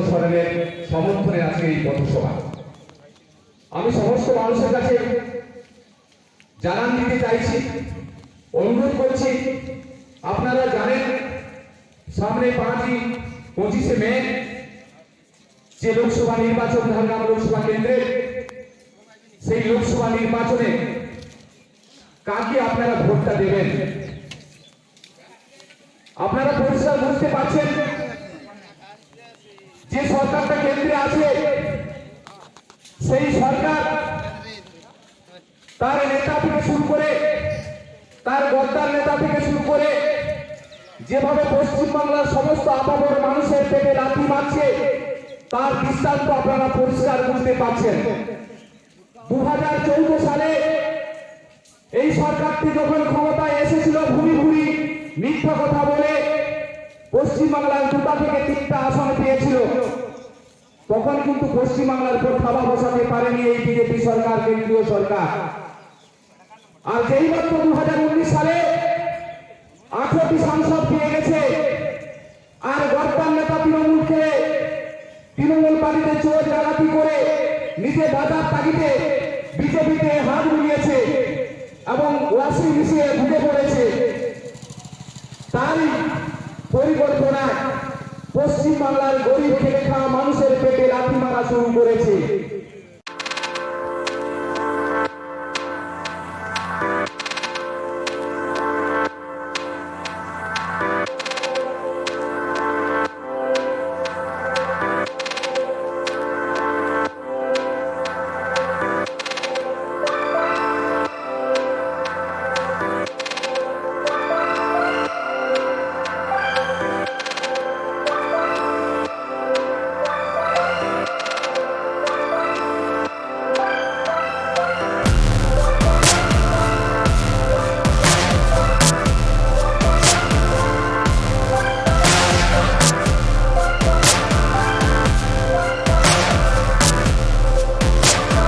সরেনের সমর্থনে আজকে এই পথসভা। আমি সমস্ত মানুষের কাছে জানান দিতে চাইছি, অনুরোধ করছি, আপনারা জানেন সামনে 25 মে যে লোকসভা নির্বাচন ঝাড়গ্রাম লোকসভা কেন্দ্রে, সেই লোকসভা নির্বাচনে কাকে আপনারা ভোটটা দেবেন। আপনারা পরিষ্কার বুঝতে পারছেন যে সরকারটা কেন্দ্রে আছে, সেই সরকার তার নেতা থেকে শুরু করে, তার গদ্দার নেতা থেকে শুরু করে যেভাবে পশ্চিমবাংলার সমস্ত আপামর মানুষের পেটে লাথি মারছে, তার দৃষ্টান্ত আপনারা পরিষ্কার বুঝতে পারছেন। 2014 সালে এই সরকারটি যখন ক্ষমতায় এসেছিল, ভুরি ভুরি মিথ্যা কথা বলে পশ্চিমবাংলার 2টা থেকে 3টা আসন পেয়েছিল, তখন কিন্তু পশ্চিমবাংলার উপর থাবা বসাতে পারেনি এই বিজেপি সরকার, কেন্দ্রীয় সরকার। আর যেই মাত্র 2019 সালে 18টি সাংসদ পেয়ে গেছে, আর গদ্দার নেতা তৃণমূলকে, তৃণমূল পার্টিতে চোর ডাকাতি করে নিজে বাজার তাগিদে বিজেপিতে হাত মিলিয়েছে এবং ওয়াসি মিশিয়ে ঢুকে পড়েছে। তারই পরিকল্পনায় পশ্চিমবাংলার গরিব খেটে